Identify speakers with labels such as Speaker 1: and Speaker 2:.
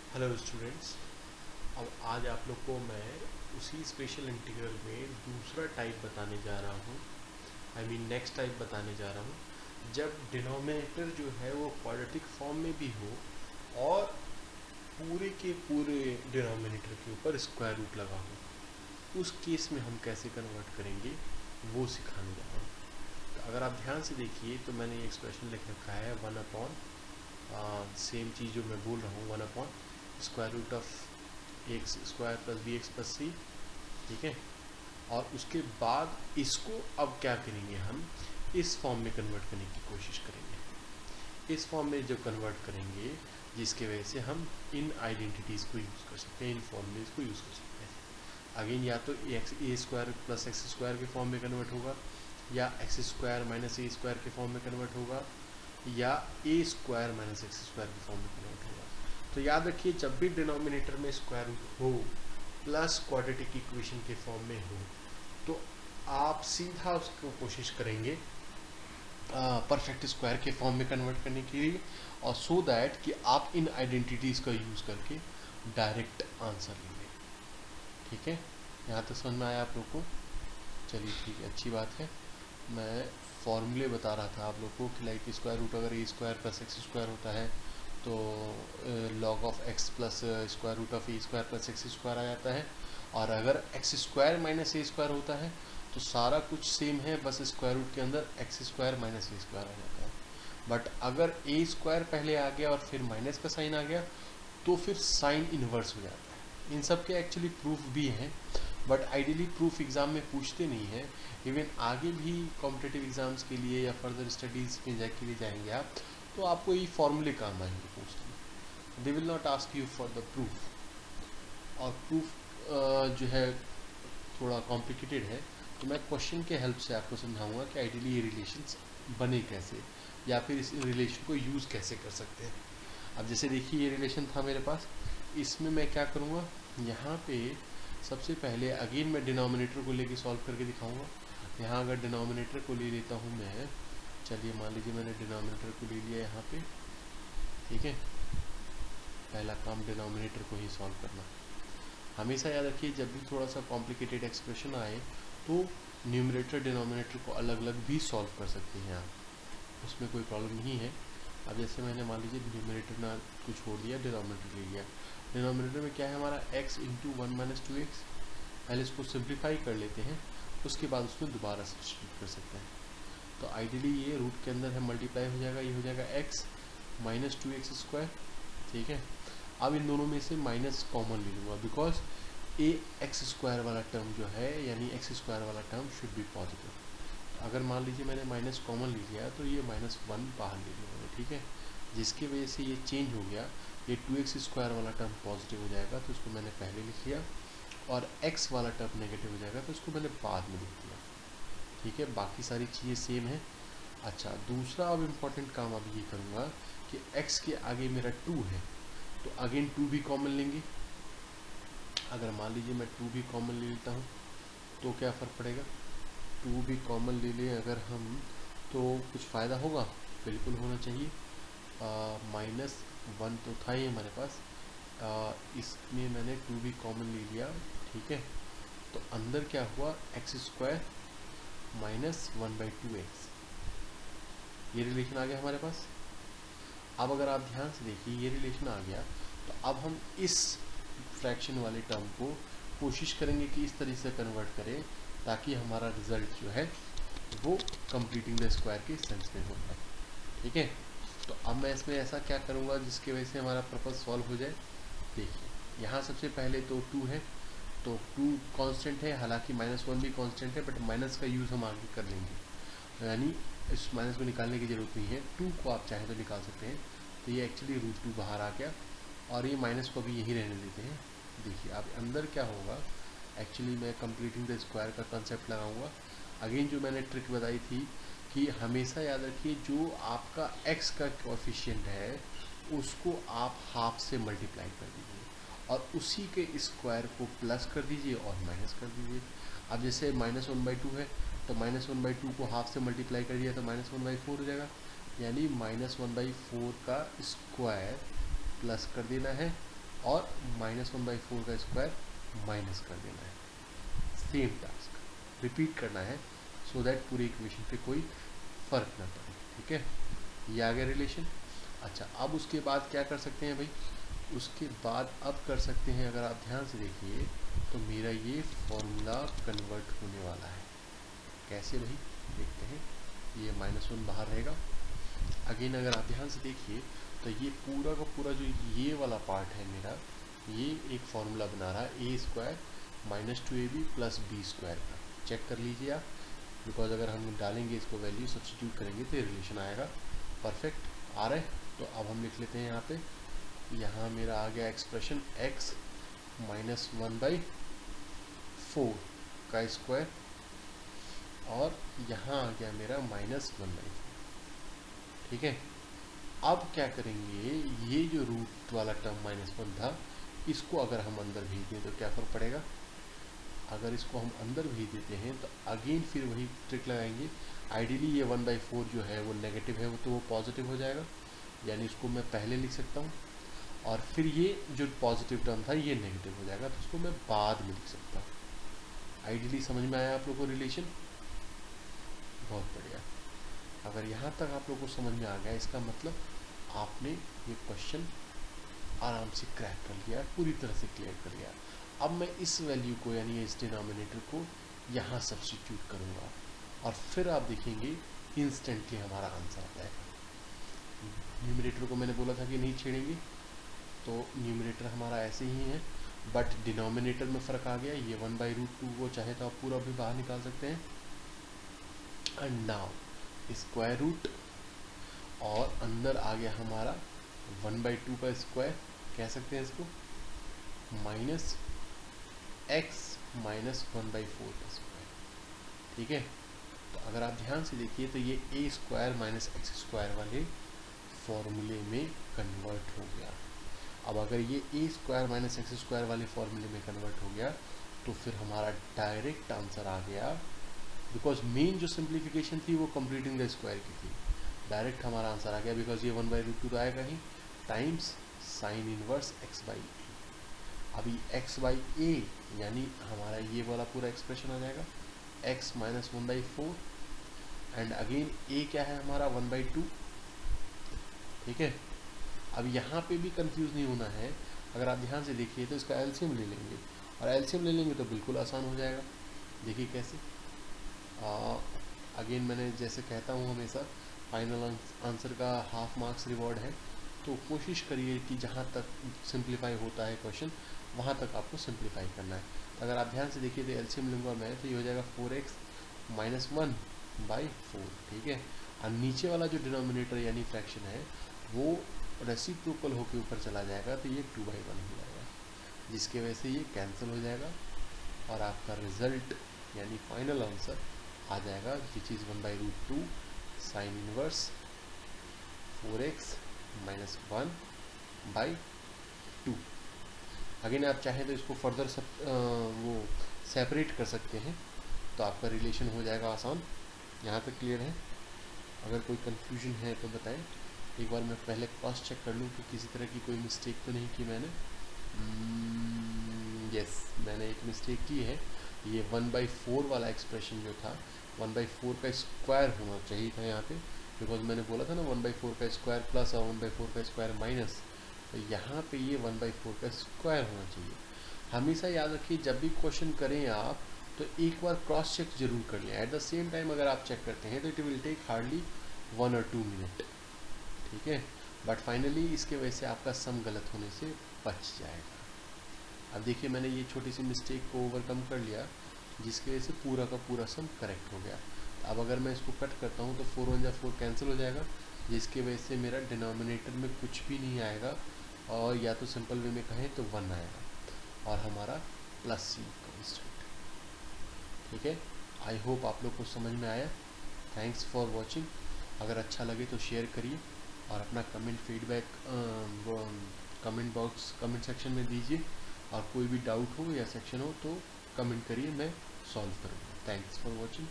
Speaker 1: Hello students. अब आज आप लोग को मैं उसी स्पेशल इंटीग्रल में दूसरा टाइप बताने जा रहा हूँ। नेक्स्ट टाइप बताने जा रहा हूँ जब डिनोमिनेटर जो है वो क्वाड्रेटिक फॉर्म में भी हो और पूरे के पूरे डिनोमिनेटर के ऊपर स्क्वायर रूट लगा हो। उस केस में हम कैसे कन्वर्ट करेंगे वो सिखाने जा रहा हूँ। तो अगर आप ध्यान से देखिए तो मैंने ये एक्सप्रेशन लिख रखा है 1/, सेम चीज़ जो मैं बोल रहा हूँ, 1/√x² + bx+c। ठीक है। और उसके बाद इसको अब क्या करेंगे, हम इस फॉर्म में कन्वर्ट करने की कोशिश करेंगे। इस फॉर्म में जो कन्वर्ट करेंगे जिसके वजह से हम इन आइडेंटिटीज़ को यूज़ कर सकते हैं, इन फॉर्मूलेज को यूज़ कर सकते हैं। अगेन या तो a² + x² के फॉर्म में कन्वर्ट होगा, या x² - a² के फॉर्म में कन्वर्ट होगा, या a² - x² के फॉर्म में कन्वर्ट होगा। तो याद रखिए, जब भी डिनोमिनेटर में स्क्वायर रूट हो प्लस क्वाड्रेटिक इक्वेशन के फॉर्म में हो तो आप सीधा उसको कोशिश करेंगे परफेक्ट स्क्वायर के फॉर्म में कन्वर्ट करने के लिए, और सो दैट कि आप इन आइडेंटिटीज़ का यूज़ करके डायरेक्ट आंसर लेंगे। ठीक है, यहाँ तक समझ में आया आप लोग को? चलिए ठीक है, अच्छी बात है। मैं फॉर्मूले बता रहा था आप लोग को कि लाइक स्क्वायर रूट अगर a² + x² होता है तो log of x plus square root of a² + x² आ जाता है। और अगर x² - a² होता है तो सारा कुछ सेम है, बस स्क्वायर रूट के अंदर x² - a² आ जाता है। बट अगर a² पहले आ गया और फिर माइनस का साइन आ गया तो फिर साइन इन्वर्स हो जाता है। इन सब के एक्चुअली प्रूफ भी हैं, बट आइडियली प्रूफ एग्ज़ाम में पूछते नहीं हैं। इवन आगे भी कॉम्पिटिटिव एग्ज़ाम्स के लिए या फर्दर स्टडीज़ के लिए जाएंगे आप, तो आपको ये फॉर्मूले काम आएंगे पूछते। They will not ask you for the proof. और प्रूफ जो है थोड़ा कॉम्प्लिकेटेड है, तो मैं क्वेश्चन के हेल्प से आपको समझाऊंगा कि आइडियली ये रिलेशंस बने कैसे, या फिर इस रिलेशन को यूज़ कैसे कर सकते हैं। अब जैसे देखिए, ये रिलेशन था मेरे पास, इसमें मैं क्या करूँगा, यहाँ पे सबसे पहले अगेन मैं डिनोमिनेटर को लेके सॉल्व करके दिखाऊंगा। यहाँ अगर डिनोमिनेटर को ले लेता हूँ मैं, चलिए मान लीजिए मैंने डिनोमिनेटर को ले लिया यहाँ पे। ठीक है, पहला काम डिनोमिनेटर को ही सॉल्व करना। हमेशा याद रखिए, जब भी थोड़ा सा कॉम्प्लिकेटेड एक्सप्रेशन आए तो न्यूमरेटर डिनोमिनेटर को अलग अलग भी सॉल्व कर सकते हैं आप, उसमें कोई प्रॉब्लम नहीं है। अब जैसे मैंने मान लीजिए न्यूमरेटर ना को छोड़ दिया, डिनोमिनेटर ले लिया। डिनोमिनेटर में क्या है हमारा, x × 1 - 2x। पहले इसको सिंप्लीफाई कर लेते हैं, उसके बाद उसमें दोबारा सब्स्टिट्यूट कर सकते हैं। तो आइडियली ये रूट के अंदर है मल्टीप्लाई हो जाएगा, ये हो जाएगा x - 2x²। ठीक है, अब इन दोनों में से माइनस कॉमन ले लूँगा, बिकॉज x² वाला टर्म जो है, यानी x² वाला टर्म शुड बी पॉजिटिव। अगर मान लीजिए मैंने माइनस कॉमन ले लिया तो ये -1 बाहर ले लूँगा। ठीक है, जिसकी वजह से ये चेंज हो गया, ये 2x² वाला टर्म पॉजिटिव हो जाएगा, तो इसको मैंने पहले लिख लिया, और x वाला टर्म नेगेटिव हो जाएगा तो इसको मैंने बाद में लिख दिया। ठीक है, बाकी सारी चीज़ें सेम है। अच्छा, दूसरा अब इम्पॉर्टेंट काम अब ये करूँगा कि x के आगे मेरा 2 है, तो अगेन 2 भी कॉमन लेंगे। अगर मान लीजिए मैं 2 भी कॉमन ले लेता हूँ तो क्या फ़र्क पड़ेगा, 2 भी कॉमन ले लें अगर हम, तो कुछ फ़ायदा होगा, बिल्कुल होना चाहिए। -1 तो था ही हमारे पास, इसमें मैंने 2 भी कॉमन ले लिया। ठीक है, तो अंदर क्या हुआ, x² - 1/2x, ये रिलेशन आ गया हमारे पास। अब अगर आप ध्यान से देखिए, ये रिलेशन आ गया, तो अब हम इस फ्रैक्शन वाले टर्म को कोशिश करेंगे कि इस तरीके से कन्वर्ट करें ताकि हमारा रिजल्ट जो है वो कंप्लीटिंग द स्क्वायर के सेंस में होता है। ठीक है, तो अब मैं इसमें ऐसा क्या करूँगा जिसकी वजह से हमारा पर्पज सॉल्व हो जाए। देखिए, यहाँ सबसे पहले तो 2 है, तो 2 कांस्टेंट है, हालांकि -1 भी कांस्टेंट है, बट माइनस का यूज़ हम आगे कर लेंगे, यानी इस माइनस को निकालने की ज़रूरत नहीं है। 2 को आप चाहें तो निकाल सकते हैं, तो ये एक्चुअली √2 बाहर आ गया, और ये माइनस को भी यहीं रहने देते हैं। देखिए अब अंदर क्या होगा, एक्चुअली मैं कंप्लीटिंग द स्क्वायर का कंसेप्ट लगाऊंगा। अगेन जो मैंने ट्रिक बताई थी कि हमेशा याद रखिए, जो आपका x का कोएफिशिएंट है उसको आप हाफ से मल्टीप्लाई कर दीजिए, और उसी के स्क्वायर को प्लस कर दीजिए और माइनस कर दीजिए। अब जैसे -1/2 है, तो -1/2 को हाफ से मल्टीप्लाई कर दिया तो -1/4 हो जाएगा, यानी -1/4 का स्क्वायर प्लस कर देना है और -1/4 का स्क्वायर माइनस कर देना है। सेम टास्क रिपीट करना है सो दैट पूरे इक्वेशन पे कोई फर्क ना पड़े। ठीक है, ये आ गया रिलेशन। अच्छा, अब उसके बाद क्या कर सकते हैं भाई, उसके बाद अब कर सकते हैं, अगर आप ध्यान से देखिए तो मेरा ये फॉर्मूला कन्वर्ट होने वाला है। कैसे भाई, देखते हैं। ये -1 बाहर रहेगा। अगेन अगर आप ध्यान से देखिए तो ये पूरा का पूरा जो ये वाला पार्ट है मेरा, ये एक फॉर्मूला बना रहा है a² -2ab + b² का। चेक कर लीजिए आप, बिकॉज अगर हम डालेंगे इसको वैल्यू सब्स्टिट्यूट करेंगे तो ये रिलेशन आएगा। परफेक्ट आ रहा है। तो अब हम लिख लेते हैं यहाँ पे, यहाँ मेरा आ गया एक्सप्रेशन x -1/4 का स्क्वायर, और यहाँ आ गया मेरा -1/4। ठीक है, अब क्या करेंगे, ये जो रूट वाला टर्म -1 था, इसको अगर हम अंदर भेज दें तो क्या फ़र्क पड़ेगा। अगर इसको हम अंदर भेज देते हैं तो अगेन फिर वही ट्रिक लगाएंगे। आइडियली ये 1/4 जो है वो नेगेटिव है, वो तो वो पॉजिटिव हो जाएगा, यानी इसको मैं पहले लिख सकता हूँ, और फिर ये जो पॉजिटिव टर्म था ये नेगेटिव हो जाएगा, तो उसको मैं बाद में लिख सकता हूँ। आइडियली समझ में आया आप लोगों को रिलेशन? बहुत बढ़िया। अगर यहाँ तक आप लोगों को समझ में आ गया, इसका मतलब आपने ये क्वेश्चन आराम से क्रैक कर लिया, पूरी तरह से क्लियर कर लिया। अब मैं इस वैल्यू को, यानी इस डिनोमिनेटर को यहाँ सब्स्टिट्यूट करूँगा, और फिर आप देखेंगे इंस्टेंटली हमारा आंसर आ जाएगा। न्यूमरेटर को मैंने बोला था कि नहीं छेड़ेंगे, तो न्यूमरेटर हमारा ऐसे ही है, बट डिनोमिनेटर में फ़र्क आ गया। ये 1/√2 को चाहे तो आप पूरा भी बाहर निकाल सकते हैं। एंड नाउ स्क्वायर रूट, और अंदर आ गया हमारा 1/2 का स्क्वायर, कह सकते हैं इसको, -x -1/4 का स्क्वायर। ठीक है, तो अगर आप ध्यान से देखिए तो ये a² - x² वाले फॉर्मूले में कन्वर्ट हो गया। अब अगर ये a² - x² वाले फॉर्मूले में कन्वर्ट हो गया तो फिर हमारा डायरेक्ट आंसर आ गया, बिकॉज मेन जो सिंप्लीफिकेशन थी वो कंप्लीटिंग द स्क्वायर की थी। डायरेक्ट हमारा आंसर आ गया, बिकॉज ये 1/√2 आएगा ही, टाइम्स साइन इनवर्स x/a। अभी x/a यानी हमारा ये वाला पूरा एक्सप्रेशन आ जाएगा, x -1/4, एंड अगेन a क्या है हमारा 1/2। ठीक है, अब यहाँ पे भी कंफ्यूज नहीं होना है। अगर आप ध्यान से देखिए तो इसका एलसीएम ले लेंगे, और एलसीएम ले लेंगे तो बिल्कुल आसान हो जाएगा। देखिए कैसे। अगेन मैंने जैसे कहता हूँ हमेशा, फाइनल आंसर का हाफ मार्क्स रिवॉर्ड है, तो कोशिश करिए कि जहाँ तक सिंप्लीफाई होता है क्वेश्चन वहाँ तक आपको सिंप्लीफाई करना है। तो अगर आप ध्यान से देखिए तो एलसीएम लूँगा मैं, तो ये हो जाएगा 4x - 1/4। ठीक है, और नीचे वाला जो डिनोमिनेटर यानी फ्रैक्शन है वो रेसिप्रोकल होकर ऊपर चला जाएगा, तो ये 2/1 हो जाएगा, जिसके वजह से ये कैंसिल हो जाएगा, और आपका रिजल्ट यानी फाइनल आंसर आ जाएगा, which is 1/√2 sine inverse 4x - 1/2। Again आप चाहें तो इसको फर्दर वो सेपरेट कर सकते हैं, तो आपका रिलेशन हो जाएगा आसान। यहाँ तक क्लियर है? अगर कोई कन्फ्यूजन है तो बताएं। एक बार मैं पहले क्रॉस चेक कर लूँ कि किसी तरह की कोई मिस्टेक तो नहीं की मैंने। यस, मैंने एक मिस्टेक की है। ये 1/4 वाला एक्सप्रेशन जो था, 1/4 का स्क्वायर होना चाहिए था यहाँ पे, बिकॉज मैंने बोला था ना 1/4 का स्क्वायर प्लस और 1/4 का स्क्वायर माइनस, तो यहाँ पे ये 1/4 का स्क्वायर होना चाहिए। हमेशा याद रखिए जब भी क्वेश्चन करें आप तो एक बार क्रॉस चेक जरूर कर लें। एट द सेम टाइम अगर आप चेक करते हैं तो it will take hardly 1 or 2 minute. ठीक है, बट फाइनली इसके वजह से आपका सम गलत होने से बच जाएगा। अब देखिए मैंने ये छोटी सी मिस्टेक को ओवरकम कर लिया, जिसकी वजह से पूरा का पूरा सम करेक्ट हो गया। अब अगर मैं इसको कट करता हूँ तो 4 × 4 कैंसिल हो जाएगा, जिसकी वजह से मेरा डिनोमिनेटर में कुछ भी नहीं आएगा, और या तो सिंपल वे में कहें तो 1 आएगा, और हमारा प्लस सी कॉन्स्टेंट। ठीक है, आई होप आप लोग को समझ में आया। Thanks for watching. अगर अच्छा लगे तो शेयर करिए, और अपना comment feedback comment box comment section में दीजिए, और कोई भी डाउट हो या सेक्शन हो तो कमेंट करिए, मैं सॉल्व करूँगा। Thanks for watching.